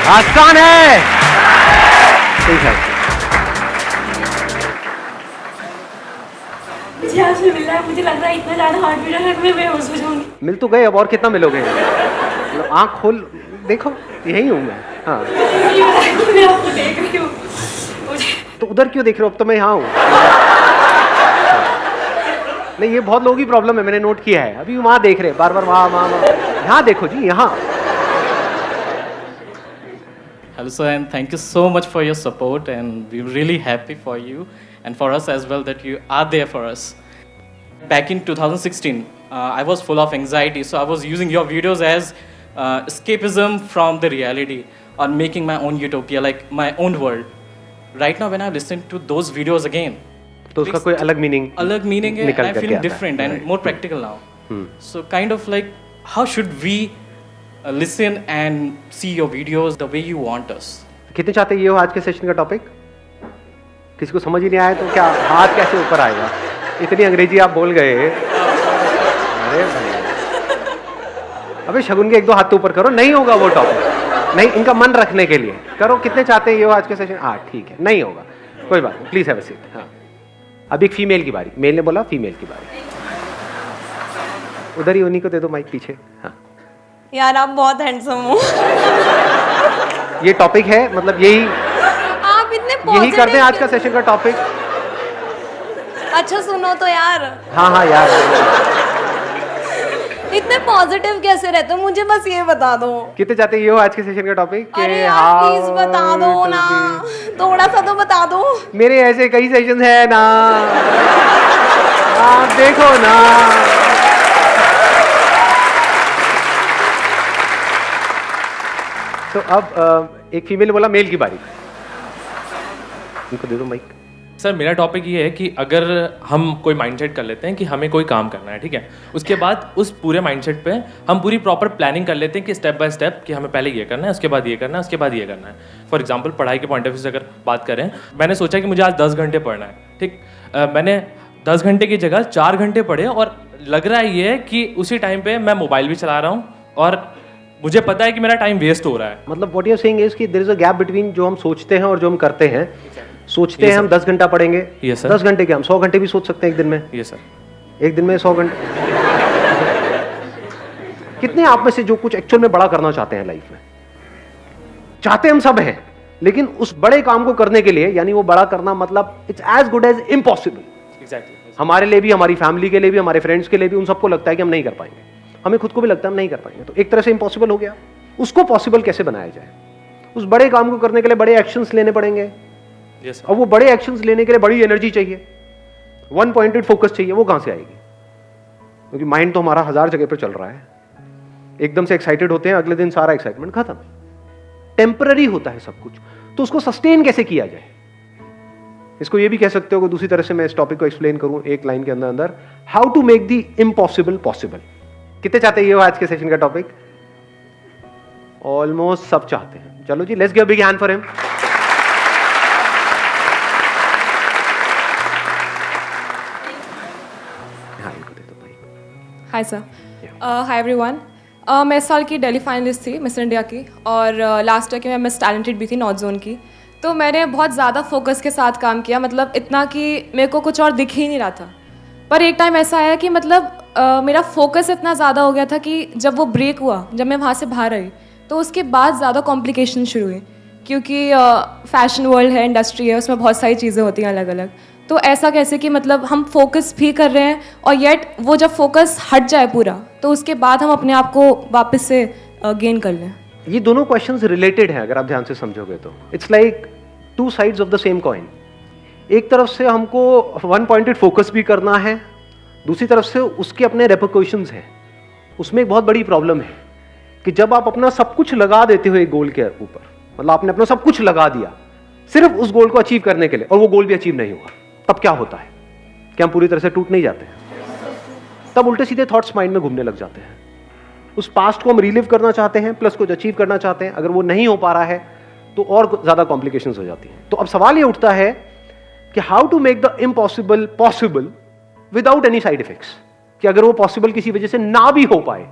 आसान है। ठीक है, मुझे आपसे मिल रहा है, मुझे लग रहा है इतना ज़्यादा हार्ट बीट है मैं बेहोश हो जाऊंगी। मिल तो गए, अब और कितना मिलोगे? आंख खोल देखो, यही हूँ मैं। हाँ, मैं आपको देख रही हूँ, मुझे तो उधर क्यों देख रहे हो? अब तो मैं यहाँ हूँ। नहीं, ये बहुत लोगों की प्रॉब्लम है, मैंने नोट किया है। अभी वहाँ देख रहे हैं, बार बार वहाँ वहाँ वहाँ। यहाँ देखो जी, यहाँ। Hello sir, and thank you so much for your support, and we're really happy for you and for us as well that you are there for us. Back in 2016, I was full of anxiety, so I was using your videos as escapism from the reality or making my own utopia, like my own world. Right now, when I listen to those videos again, तो उसका कोई अलग meaning है, निकल I'm करके feeling आता है। different and Right. more practical now. So kind of like, how should we listen and see your videos the way you want us? कितने चाहते ये हो आज के सेशन का टॉपिक? किसी को समझ ही नहीं आया तो क्या हाथ कैसे ऊपर आएगा? इतनी अंग्रेजी आप बोल गए। अरे भाई, अबे शगुन के एक दो हाथ तो ऊपर करो, नहीं होगा वो टॉपिक। नहीं, इनका मन रखने के लिए करो। कितने चाहते हैं ये हो आज के सेशन? हाँ ठीक है, नहीं होगा, कोई बात नहीं, प्लीज हैव अ सीट। हाँ, अब एक फीमेल की बारी। मेल ने बोला फीमेल की बारी। उधर ही उन्हीं को दे दो माइक पीछे। हाँ, यार आप बहुत हैंडसम हो। ये टॉपिक है, मतलब यही आप इतने यही करते हैं आज का सेशन का टॉपिक। अच्छा सुनो तो यार, हाँ हाँ यार, इतने पॉजिटिव कैसे रहते हो? मुझे बस ये बता दो। कितने चाहते हैं ये हो आज के सेशन का टॉपिक? अरे यार प्लीज बता दो ना, थोड़ा सा तो बता दो। मेरे ऐसे कई सेशन है ना, आप देखो ना। तो अब एक फीमेल बोला मेल की बारी। उनको दे दो माइक। सर मेरा टॉपिक ये है कि अगर हम कोई माइंडसेट कर लेते हैं कि हमें कोई काम करना है, ठीक है, उसके बाद उस पूरे माइंडसेट पे हम पूरी प्रॉपर प्लानिंग कर लेते हैं कि स्टेप बाय स्टेप कि हमें पहले ये करना है, उसके बाद ये करना है, उसके बाद ये करना है। फॉर एग्जांपल पढ़ाई के पॉइंट ऑफ व्यू से अगर बात करें, मैंने सोचा कि मुझे आज 10 घंटे पढ़ना है, ठीक। मैंने 10 घंटे की जगह 4 घंटे पढ़े और लग रहा है ये कि उसी टाइम पे मैं मोबाइल भी चला रहा हूँ और मुझे पता है कि मेरा टाइम वेस्ट हो रहा है। मतलब what you are saying is कि there is a gap between जो हम सोचते हैं और जो हम करते हैं। सोचते हैं हम 10 घंटा पढ़ेंगे, Yes, sir. 10 घंटे क्या हम 100 घंटे भी सोच सकते हैं एक दिन में। ये सर, एक दिन में 100 घंटे। कितने आप में से जो कुछ एक्चुअल में बड़ा करना चाहते हैं लाइफ में? चाहते हम सब हैं, लेकिन उस बड़े काम को करने के लिए, यानी वो बड़ा करना मतलब it's as good as impossible. Exactly. हमारे लिए भी, हमारी फैमिली के लिए भी, हमारे फ्रेंड्स के लिए भी, उन सबको लगता है कि हम नहीं कर पाएंगे। हमें खुद को भी लगता है हम नहीं कर पाएंगे, तो एक तरह से इम्पॉसिबल हो गया। उसको पॉसिबल कैसे बनाया जाए? उस बड़े काम को करने के लिए बड़े एक्शंस लेने पड़ेंगे। यस अब वो बड़े एक्शंस लेने के लिए बड़ी एनर्जी चाहिए, वन पॉइंटेड फोकस चाहिए। वो कहां से आएगी? क्योंकि माइंड तो हमारा 1000 जगह पर चल रहा है। एकदम से एक्साइटेड होते हैं, अगले दिन सारा एक्साइटमेंट खत्म। टेम्पररी होता है सब कुछ, तो उसको सस्टेन कैसे किया जाए? इसको ये भी कह सकते हो कि दूसरी तरह से मैं इस टॉपिक को एक्सप्लेन करूं एक लाइन के अंदर अंदर, how to make the impossible possible. कितने चाहते हैं ये आज के सेशन का टॉपिक? ऑलमोस्ट सब चाहते हैं। चलो जी, let's give a big hand for him. Hi sir, hi everyone. मैं इस साल की दिल्ली फाइनलिस्ट थी मिस इंडिया की, और लास्ट ईयर की मैं मिस टैलेंटेड भी थी नॉर्थ जोन की। तो मैंने बहुत ज़्यादा फोकस के साथ काम किया, मतलब इतना कि मेरे को कुछ और दिख ही नहीं रहा था। पर एक टाइम ऐसा आया कि मतलब मेरा फोकस इतना ज़्यादा हो गया था कि जब वो ब्रेक हुआ, जब मैं वहाँ से बाहर आई, तो उसके बाद ज़्यादा कॉम्प्लिकेशन शुरू हुई, क्योंकि फैशन वर्ल्ड है, इंडस्ट्री है, उसमें बहुत सारी चीज़ें होती हैं अलग अलग। तो ऐसा कैसे कि मतलब हम फोकस भी कर रहे हैं और येट वो जब फोकस हट जाए पूरा, तो उसके बाद हम अपने आप को वापस से गेन कर लें। ये दोनों क्वेश्चंस रिलेटेड हैं अगर आप ध्यान से समझोगे तो। It's like two sides of the same coin. एक तरफ से हमको वन पॉइंटेड फोकस भी करना है, दूसरी तरफ से उसके अपने रेपरकशंस हैं। उसमें एक बहुत बड़ी प्रॉब्लम है कि जब आप अपना सब कुछ लगा देते हो एक गोल के ऊपर, मतलब आपने अपना सब कुछ लगा दिया सिर्फ उस गोल को अचीव करने के लिए, और वो गोल भी अचीव नहीं हुआ, तब क्या होता है? क्या हम पूरी तरह से टूट नहीं जाते हैं? तब उल्टे सीधे थॉट्स माइंड में घूमने लग जाते हैं। उस पास्ट को हम रिलीव करना चाहते हैं, प्लस कुछ अचीव करना चाहते हैं। अगर वो नहीं हो पा रहा है तो और ज्यादा कॉम्प्लिकेशंस हो जाती हैं। तो अब सवाल ये उठता है कि how to make the impossible possible without any side effects. कि अगर वो पॉसिबल किसी वजह से ना भी हो पाए,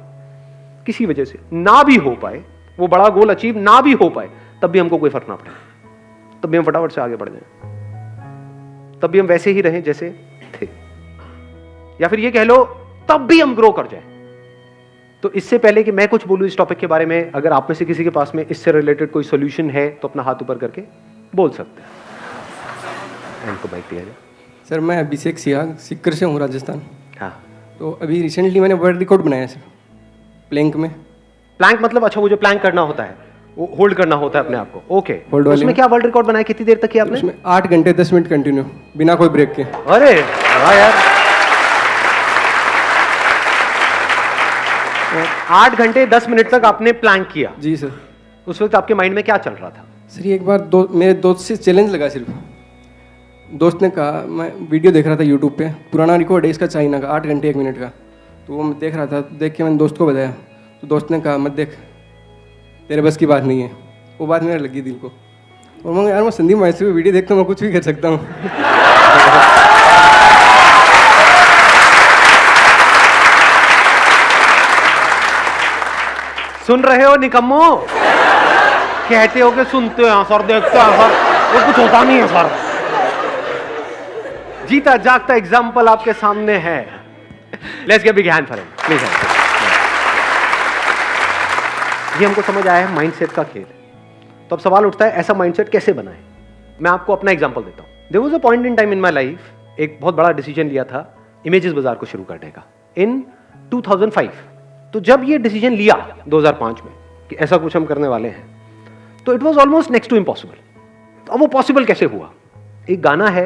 किसी वजह से ना भी हो पाए, वो बड़ा गोल अचीव ना भी हो पाए, तब भी हमको कोई फर्क ना पड़े, तब भी हम फटाफट से आगे बढ़ जाएं, तब भी हम वैसे ही रहें जैसे थे, या फिर ये कह लो तब भी हम ग्रो कर जाएं। तो इससे पहले कि मैं कुछ बोलूं इस टॉपिक के बारे में, अगर आप में से किसी के पास में इससे रिलेटेड कोई सॉल्यूशन है तो अपना हाथ ऊपर करके बोल सकते हैं। इनको माइक दिया जाए। सर मैं अभिषेक सियाग सिक्कर से हूँ, राजस्थान। हाँ, तो अभी रिसेंटली मैंने वर्ल्ड रिकॉर्ड बनाया सर प्लैंक में। प्लैंक मतलब अच्छा वो जो प्लैंक करना होता है, वो होल्ड करना होता है अपने आप को, ओके। होल्ड वाले उसमें में। क्या वर्ल्ड रिकॉर्ड बनाया, कितनी देर तक किया आपने? उसमें 8 घंटे 10 मिनट कंटिन्यू बिना कोई ब्रेक के। अरे वाह यार, 8 घंटे 10 मिनट तक आपने प्लैंक किया। जी सर। उस वक्त आपके माइंड में क्या चल रहा था? सर एक बार मेरे दोस्त से चैलेंज लगा, सिर्फ दोस्त ने कहा, मैं वीडियो देख रहा था यूट्यूब पे, पुराना रिकॉर्ड है इसका चाइना का, 8 घंटे 1 मिनट का। तो वो मैं देख रहा था, देख के मैंने दोस्त को बताया, तो दोस्त ने कहा मत देख, तेरे बस की बात नहीं है। वो बात मेरे लगी दिल को, और मैं यार मैं संदीप माहेश्वरी वीडियो देखता हूँ, मैं कुछ भी कर सकता हूँ। सुन रहे हो निकम्मो? कहते हो कि सुनते हैं सर, देखते हैं सर, वो कुछ होता नहीं है सर। जीता जागता एग्जाम्पल आपके सामने है। Let's give big hand for him please. ये हमको समझ आया है माइंडसेट का खेल। तो अब सवाल उठता है ऐसा माइंडसेट कैसे बनाएं? मैं आपको अपना एग्जांपल देता हूं। There was a point in time in my life, एक बहुत बड़ा डिसीजन लिया था इमेजेस बाजार को शुरू करने का इन 2005। तो जब ये डिसीजन लिया 2005 में कि ऐसा कुछ हम करने वाले हैं, तो it was almost next to impossible. तो अब वो पॉसिबल कैसे हुआ? एक गाना है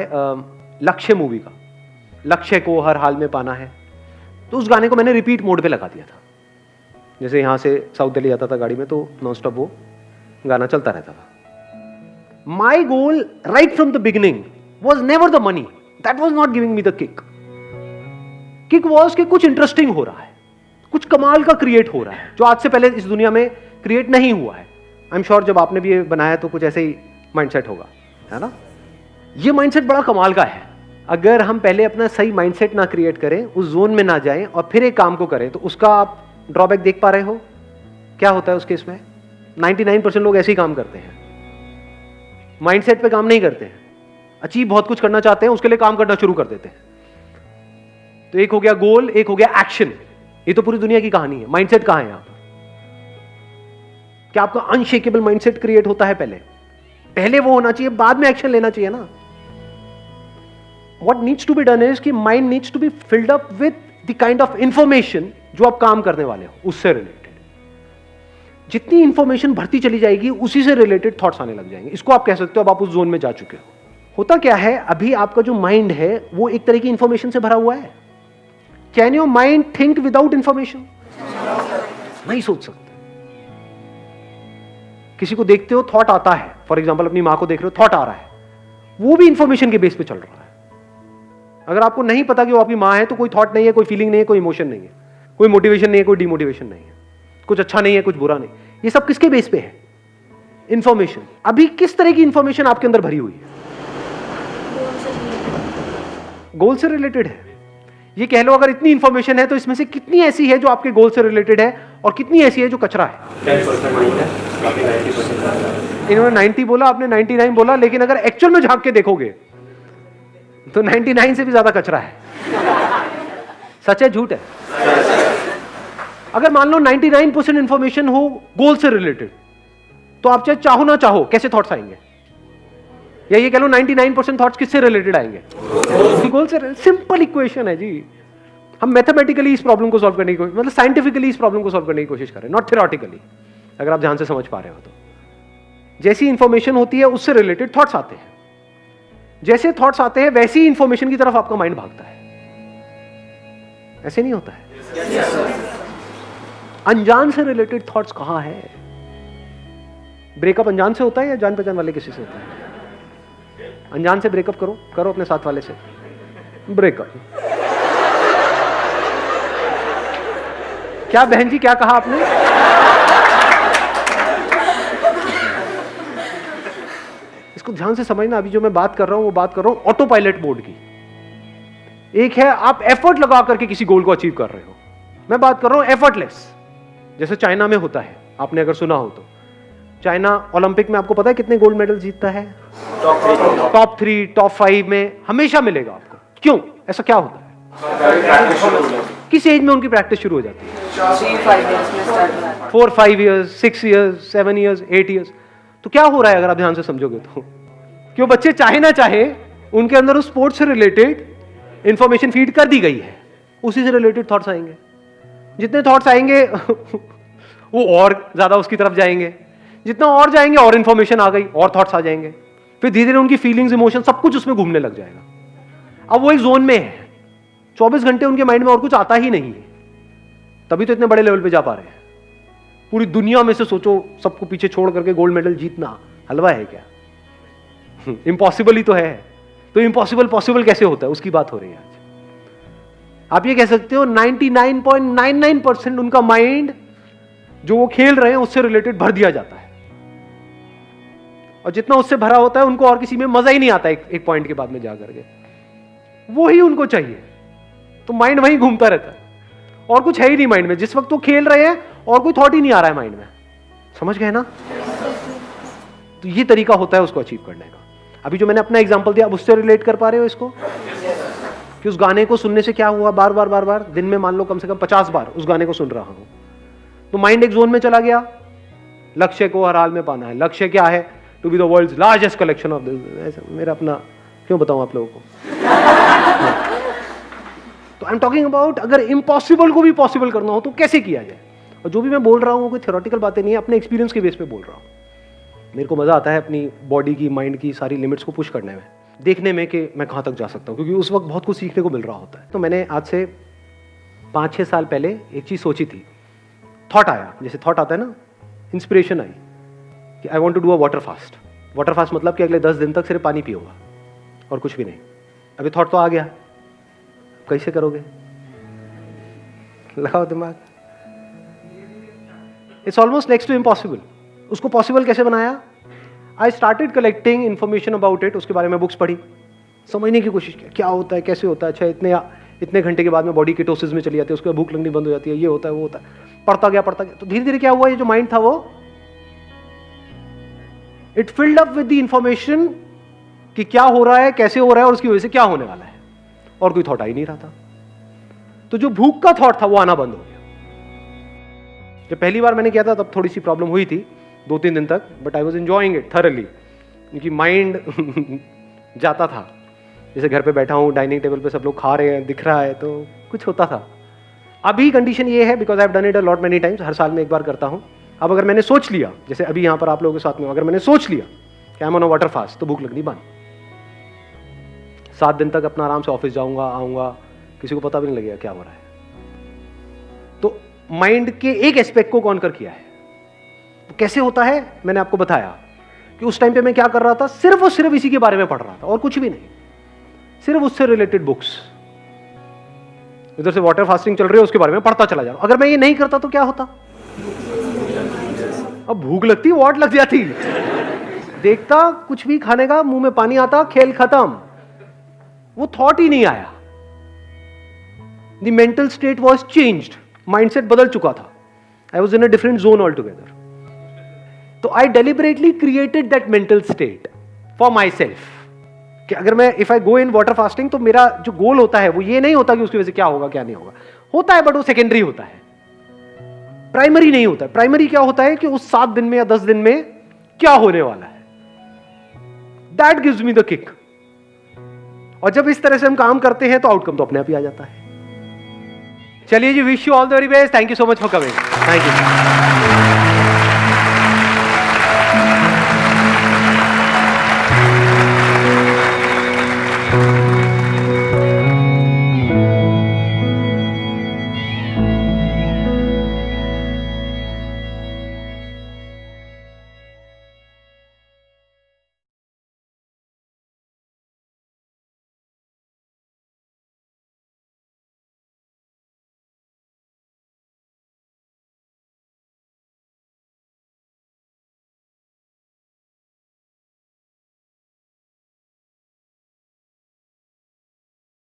लक्ष्य मूवी का, लक्ष्य को हर हाल में पाना है। तो उस गाने को मैंने रिपीट मोड पे लगा दिया था। जैसे यहाँ से साउथ दिल्ली जाता था गाड़ी में, तो नॉन स्टॉप वो गाना चलता रहता था। My goal right from the beginning was never the money, that was not giving me the kick. Kick was कि कुछ इंटरेस्टिंग हो रहा है, कुछ कमाल का क्रिएट हो रहा है जो आज से पहले इस दुनिया में क्रिएट नहीं हुआ है। आई एम श्योर जब आपने भी ये बनाया तो कुछ ऐसे ही माइंडसेट होगा, है ना? ये माइंडसेट बड़ा कमाल का है। अगर हम पहले अपना सही माइंडसेट ना क्रिएट करें, उस जोन में ना जाएं और फिर एक काम को करें, तो उसका आप ड्रॉबैक देख पा रहे हो क्या होता है उस केस में? 99% लोग ऐसे ही काम करते हैं, माइंडसेट पे काम नहीं करते हैं। अचीव बहुत कुछ करना चाहते हैं, उसके लिए काम करना शुरू कर देते हैं। तो एक हो गया गोल, एक हो गया एक्शन। ये तो पूरी दुनिया की कहानी है। माइंडसेट कहां है यहां पर? क्या आपका अनशेकेबल माइंडसेट क्रिएट होता है पहले वो होना चाहिए, बाद में एक्शन लेना चाहिए ना। What needs to be done is कि mind needs to be filled up with the kind of information जो आप काम करने वाले हो उससे रिलेटेड। जितनी इंफॉर्मेशन भरती चली जाएगी, उसी से रिलेटेड थॉट्स आने लग जाएंगे। इसको आप कह सकते हो अब आप उस जोन में जा चुके हो। होता क्या है, अभी आपका जो माइंड है वो एक तरह की इंफॉर्मेशन से भरा हुआ है। Can your mind think without information? नहीं सोच सकते। किसी को देखते हो, थॉट आता है, फॉर एग्जाम्पल अपनी मां को देख रहे हो, थॉट आ रहा है, वो भी इंफॉर्मेशन के बेस पे चल रहा है। अगर आपको नहीं पता कि वो आपकी मां है, तो कोई थॉट नहीं है, कोई फीलिंग नहीं है, कोई इमोशन नहीं है, कोई मोटिवेशन नहीं है, कोई डिमोटिवेशन नहीं है, कुछ अच्छा नहीं है, कुछ बुरा नहीं। ये सब किसके बेस पे है? इंफॉर्मेशन। अभी किस तरह की इंफॉर्मेशन आपके अंदर भरी हुई है? गोल से रिलेटेड है। ये कह लो अगर इतनी इंफॉर्मेशन है तो इसमें से कितनी ऐसी है जो आपके गोल से रिलेटेड है और कितनी ऐसी है जो कचरा है? 10% माइंड है, बाकी 90%। इन्होंने 90 बोला, आपने 99 बोला, लेकिन अगर एक्चुअल में झांक के देखोगे तो 99 से भी ज्यादा कचरा है। सच है झूठ है? अगर मान लो 99% इंफॉर्मेशन हो गोल से रिलेटेड, तो आप चाहे चाहो ना चाहो कैसे थॉट्स आएंगे? या ये कह लो 99% थॉट्स किससे रिलेटेड आएंगे? गोल से। सिंपल इक्वेशन है जी। हम मैथमेटिकली इस प्रॉब्लम को सॉल्व करने की, मतलब साइंटिफिकली इस प्रॉब्लम को सॉल्व करने की कोशिश करें, नॉट थ्योरेटिकली। अगर आप ध्यान से समझ पा रहे हो तो जैसी इंफॉर्मेशन होती है उससे रिलेटेड थॉट्स आते हैं। जैसे थॉट्स आते हैं वैसी इंफॉर्मेशन की तरफ आपका माइंड भागता है। ऐसे नहीं होता है? अनजान से रिलेटेड थॉट्स कहां है? ब्रेकअप अनजान से होता है या जान पहचान वाले किसी से होता है? अनजान से ब्रेकअप करो अपने साथ वाले से ब्रेकअप। क्या बहन जी, क्या कहा आपने? इसको ध्यान से समझना। अभी जो मैं बात कर रहा हूं वो बात कर रहा हूं ऑटो पायलट मोड की। एक है आप एफर्ट लगा करके किसी गोल को अचीव कर रहे हो, मैं बात कर रहा हूं एफर्टलेस, जैसे चाइना में होता है, आपने अगर सुना हो तो। चाइना ओलंपिक में आपको पता है कितने गोल्ड मेडल जीतता है? टॉप 3, टॉप 5 में हमेशा मिलेगा आपको। क्यों? ऐसा क्या होता है? किस एज में उनकी प्रैक्टिस शुरू हो जाती है? 4, 5 ईयर्स, 6 ईयर्स, 7 ईयर्स, 8 ईयर्स। तो क्या हो रहा है अगर आप ध्यान से समझोगे तो? क्यों बच्चे चाहे ना चाहे उनके अंदर उस स्पोर्ट्स से रिलेटेड इंफॉर्मेशन फीड कर दी गई है, उसी से रिलेटेड थॉट्स आएंगे। जितने थॉट्स आएंगे वो और ज्यादा उसकी तरफ जाएंगे, जितना और जाएंगे और इंफॉर्मेशन आ गई, और थॉट्स आ जाएंगे, फिर धीरे धीरे उनकी फीलिंग्स, इमोशन सब कुछ उसमें घूमने लग जाएगा। अब वो एक जोन में है, 24 घंटे उनके माइंड में और कुछ आता ही नहीं है, तभी तो इतने बड़े लेवल पे जा पा रहे हैं। पूरी दुनिया में से सोचो, सबको पीछे छोड़ करके गोल्ड मेडल जीतना हलवा है क्या? इम्पॉसिबल ही तो है। तो इम्पॉसिबल पॉसिबल कैसे होता है, उसकी बात हो रही है आज। आप ये कह सकते हो 99.99% उनका माइंड जो वो खेल रहे हैं उससे रिलेटेड भर दिया जाता है, और जितना उससे भरा होता है उनको और किसी में मजा ही नहीं आता। एक पॉइंट के बाद में जाकर के वो ही उनको चाहिए, तो माइंड वहीं घूमता रहता है, और कुछ है ही नहीं माइंड में। जिस वक्त वो खेल रहे हैं और कोई थॉट ही नहीं आ रहा है माइंड में, समझ गए ना? तो ये तरीका होता है उसको अचीव करने का। अभी जो मैंने अपना एग्जांपल दिया, अब उससे रिलेट कर पा रहे हो इसको? कि उस गाने को सुनने से क्या हुआ, बार बार दिन में मान लो कम से कम 50 बार उस गाने को सुन रहा हूं, तो माइंड एक जोन में चला गया। लक्ष्य को हर हाल में पाना है। लक्ष्य क्या है? To be the world's largest collection of this. मेरा अपना क्यों बताऊं आप लोगों को? तो आई एम टॉकिंग अबाउट अगर इम्पॉसिबल को भी पॉसिबल करना हो तो कैसे किया जाए। और जो भी मैं बोल रहा हूं कोई थ्योरेटिकल बातें नहीं है, अपने एक्सपीरियंस के बेस पे बोल रहा हूं। मेरे को मजा आता है अपनी बॉडी की, माइंड की सारी लिमिट्स को पुश करने में, देखने में कि मैं कहां तक जा सकता हूं, क्योंकि उस वक्त बहुत कुछ सीखने को मिल रहा होता है। तो मैंने आज से 5-6 साल पहले एक चीज सोची थी, थॉट आया, जैसे थॉट आता है ना, इंस्पिरेशन आई कि I want to do a water fast. Water fast मतलब कि अगले 10 दिन तक सिर्फ पानी पियूंगा और कुछ भी नहीं। अभी थॉट तो आ गया, कैसे करोगे? लगाओ दिमाग। It's almost next to impossible. उसको पॉसिबल कैसे बनाया? I started collecting information about it. उसके बारे में बुक्स पढ़ी, समझने की कोशिश की क्या होता है, कैसे होता है। अच्छा, इतने घंटे के बाद में बॉडी कीटोसिस में चली जाती है, उसके बाद भूख लगनी बंद हो जाती है, ये होता है वो होता है। पढ़ता गया तो धीरे धीरे क्या हुआ, ये जो माइंड था वो it filled up with the information कि क्या हो रहा है, कैसे हो रहा है और उसकी वजह से क्या होने वाला है, और कोई थॉट आ ही नहीं रहा था। तो जो भूख का थॉट था वो आना बंद हो गया। जब पहली बार मैंने किया था तब थोड़ी सी प्रॉब्लम हुई थी 2-3 दिन तक, but I was enjoying it thoroughly, क्योंकि माइंड जाता था। जैसे घर पे बैठा हूँ, डाइनिंग टेबल पे सब लोग खा रहे हैं, दिख रहा है, तो कुछ होता था। अभी कंडीशन ये है, because I have done it a lot many times, हर साल में एक बार करता हूँ। अब अगर मैंने सोच लिया, जैसे अभी यहाँ पर आप लोगों के साथ में, अगर मैंने सोच लिया कि I am on a water fast, तो भूख लगनी बंद। 7 दिन तक अपना आराम से ऑफिस जाऊंगा, आऊंगा, किसी को पता भी नहीं लगेगा क्या हो रहा है। तो माइंड के एक एस्पेक्ट को कॉन्कर किया है। तो कैसे होता है मैंने आपको बताया कि उस टाइम पे मैं क्या कर रहा था, सिर्फ और सिर्फ इसी के बारे में पढ़ रहा था और कुछ भी नहीं, सिर्फ उससे रिलेटेड बुक्स। इधर से वाटर फास्टिंग चल रही है, उसके बारे में पढ़ता चला जा रहा हूं। अगर मैं ये नहीं करता तो क्या होता? अब भूख लगती, वाट लग जाती, देखता कुछ भी खाने का, मुंह में पानी आता, खेल खत्म, वो थॉट ही नहीं आया। The mental state was changed, mindset बदल चुका था। I was in a different zone all together. तो I deliberately created that mental state for myself, कि अगर मैं if I go in water fasting तो मेरा जो गोल होता है वो ये नहीं होता कि उसकी वजह से क्या होगा क्या नहीं होगा, होता है बट वो सेकेंडरी होता है, प्राइमरी नहीं होता है। प्राइमरी क्या होता है कि उस 7 दिन में या 10 दिन में क्या होने वाला है, that gives me the kick. और जब इस तरह से हम काम करते हैं तो आउटकम तो अपने आप ही आ जाता है। चलिए जी, wish you all the very best, thank you so much for coming, thank you.